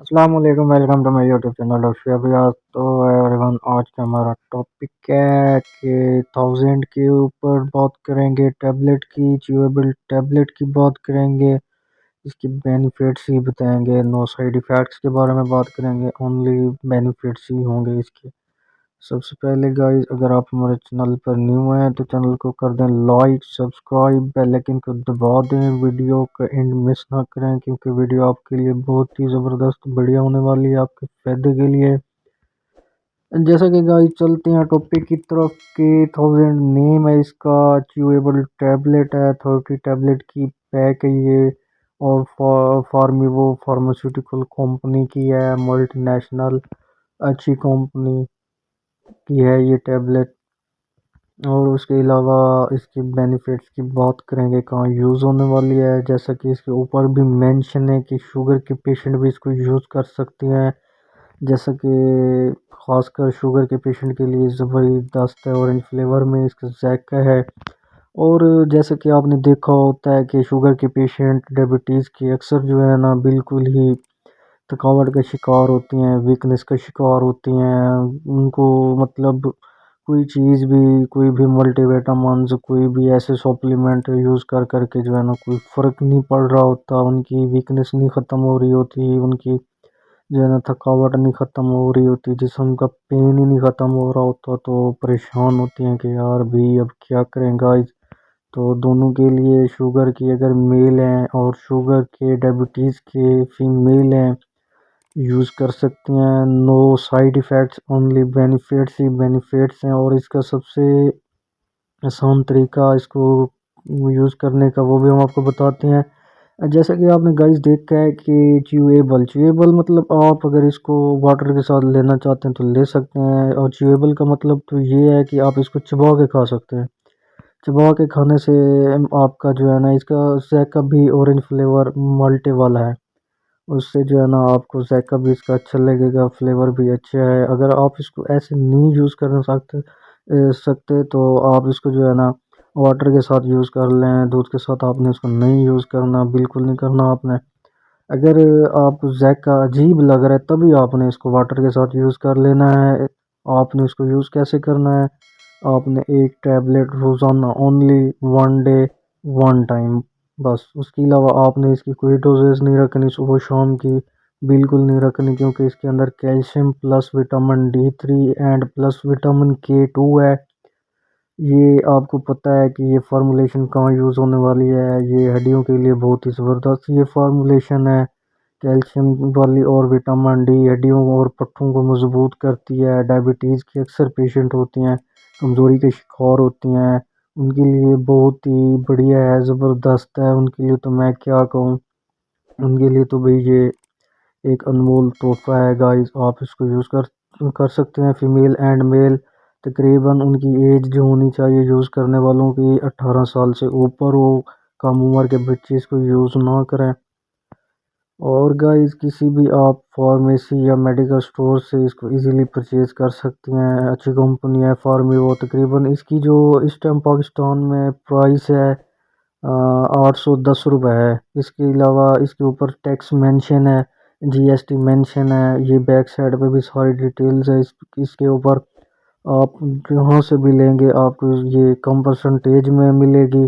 السلام علیکم، welcome to my YouTube channel doctor Abiyaz. تو ایوری ون، آج کا ہمارا ٹاپک ہے کہ 1000 کے اوپر بات کریں گے ٹیبلٹ کی، چیویبل ٹیبلٹ کی بات کریں گے، اس کی بینیفٹس ہی بتائیں گے، نو سائیڈ ایفیکٹس کے بارے میں بات کریں گے، اونلی بینیفٹس ہی ہوں گے اس کے۔ سب سے پہلے گائز، اگر آپ ہمارے چینل پر نیو ہیں تو چینل کو کر دیں لائک، سبسکرائب، بیل آئکن کو دبا دیں، ویڈیو کا اینڈ مس نہ کریں کیونکہ ویڈیو آپ کے لیے بہت ہی زبردست بڑھیا ہونے والی ہے، آپ کے فائدے کے لیے۔ جیسا کہ گائز چلتے ہیں ٹاپک کی طرف کہ 1000 نیم ہے اس کا، چیویبل ٹیبلٹ ہے، 30 ٹیبلٹ کی پیک ہے یہ، اور فارمیوو فارماسیوٹیکل کمپنی کی ہے، ملٹی نیشنل اچھی کمپنی کی ہے یہ ٹیبلٹ۔ اور اس کے علاوہ اس کی بینیفٹس کی بات کریں گے کہاں یوز ہونے والی ہے، جیسا کہ اس کے اوپر بھی مینشن ہے کہ شوگر کے پیشنٹ بھی اس کو یوز کر سکتے ہیں، جیسا کہ خاص کر شوگر کے پیشنٹ کے لیے زبردست ہے، اورنج فلیور میں اس کا ذائقہ ہے۔ اور جیسا کہ آپ نے دیکھا ہوتا ہے کہ شوگر کے پیشنٹ ڈائبٹیز کے اکثر جو ہے نا بالکل ہی تھکاوٹ کا شکار ہوتی ہیں، ویکنس کا شکار ہوتی ہیں، ان کو مطلب کوئی بھی ملٹی وٹامنز، کوئی بھی ایسے سپلیمنٹ یوز کر کر کے جو ہے نا کوئی فرق نہیں پڑ رہا ہوتا، ان کی ویکنس نہیں ختم ہو رہی ہوتی، ان کی جو ہے نا تھکاوٹ نہیں ختم ہو رہی ہوتی، جسم کا پین ہی نہیں ختم ہو رہا ہوتا، تو پریشان ہوتی ہیں کہ یار بھی اب کیا کریں گائز۔ تو دونوں کے لیے، شوگر کی اگر میل ہیں اور شوگر کے ڈائبٹیز کے فیمیل ہیں، یوز کر سکتے ہیں، نو سائیڈ ایفیکٹس، اونلی بینیفٹس ہی بینیفٹس ہیں۔ اور اس کا سب سے آسان طریقہ اس کو یوز کرنے کا وہ بھی ہم آپ کو بتاتے ہیں۔ جیسا کہ آپ نے گائز دیکھا ہے کہ چیویبل مطلب آپ اگر اس کو واٹر کے ساتھ لینا چاہتے ہیں تو لے سکتے ہیں، اور چیویبل کا مطلب تو یہ ہے کہ آپ اس کو چبا کے کھا سکتے ہیں۔ چبا کے کھانے سے آپ کا جو ہے نا اس کا ذائقہ بھی اورنج فلیور مالٹے والا ہے، اس سے جو ہے نا آپ کو ذائقہ بھی اس کا اچھا لگے گا، فلیور بھی اچھا ہے۔ اگر آپ اس کو ایسے نہیں یوز کرنا سکتے تو آپ اس کو جو ہے نا واٹر کے ساتھ یوز کر لیں، دودھ کے ساتھ آپ نے اس کو نہیں یوز کرنا، بالکل نہیں کرنا آپ نے۔ اگر آپ کو ذائقہ عجیب لگ رہا ہے تبھی آپ نے اس کو واٹر کے ساتھ یوز کر لینا ہے۔ آپ نے اس کو یوز کیسے کرنا ہے، آپ نے ایک ٹیبلٹ روزانہ، اونلی 1 ڈے 1 ٹائم، بس اس کے علاوہ آپ نے اس کی کوئی ڈوزز نہیں رکھنی صبح شام کی، بالکل نہیں رکھنی، کیونکہ اس کے اندر calcium plus vitamin D3 and plus vitamin K2 ہے۔ یہ آپ کو پتہ ہے کہ یہ فارمولیشن کہاں یوز ہونے والی ہے، یہ ہڈیوں کے لیے بہت ہی زبردست یہ فارمولیشن ہے، کیلشیم والی اور وٹامن ڈی ہڈیوں اور پٹھوں کو مضبوط کرتی ہے۔ ڈائبٹیز کے اکثر پیشنٹ ہوتی ہیں، کمزوری کے شکار ہوتی ہیں، ان کے لیے بہت ہی بڑھیا ہے، زبردست ہے، ان کے لیے تو میں کیا کہوں، ان کے لیے تو بھئی یہ ایک انمول تحفہ ہے گائز۔ آپ اس کو یوز کر سکتے ہیں، فیمیل اینڈ میل، تقریباً ان کی ایج جو ہونی چاہیے یوز کرنے والوں کی 18 سال سے اوپر ہو، کم عمر کے بچے اس کو یوز نہ کریں۔ اور گائز کسی بھی آپ فارمیسی یا میڈیکل سٹور سے اس کو ایزیلی پرچیز کر سکتے ہیں، اچھی کمپنی ہے فارمیو۔ تقریباً اس کی جو اس ٹائم پاکستان میں پرائس ہے 810 روپے ہے۔ اس کے علاوہ اس کے اوپر ٹیکس مینشن ہے، GST مینشن ہے، یہ بیک سائڈ پہ بھی ساری ڈیٹیلز ہے اس کے اوپر۔ آپ جہاں سے بھی لیں گے آپ کو یہ کم پرسنٹیج میں ملے گی،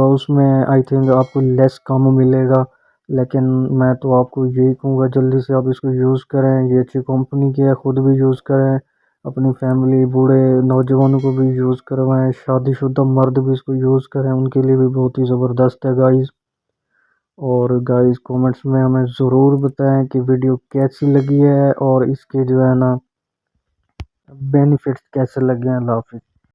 اس میں آئی تھنک آپ کو لیس کم ملے گا، لیکن میں تو آپ کو یہی کہوں گا جلدی سے آپ اس کو یوز کریں، یہ اچھی کمپنی کی ہے، خود بھی یوز کریں، اپنی فیملی، بوڑھے نوجوانوں کو بھی یوز کروائیں، شادی شدہ مرد بھی اس کو یوز کریں، ان کے لیے بھی بہت ہی زبردست ہے گائز۔ اور گائز کومنٹس میں ہمیں ضرور بتائیں کہ ویڈیو کیسی لگی ہے اور اس کے جو ہے نا بینیفٹس کیسے لگے ہیں۔ اللہ حافظ۔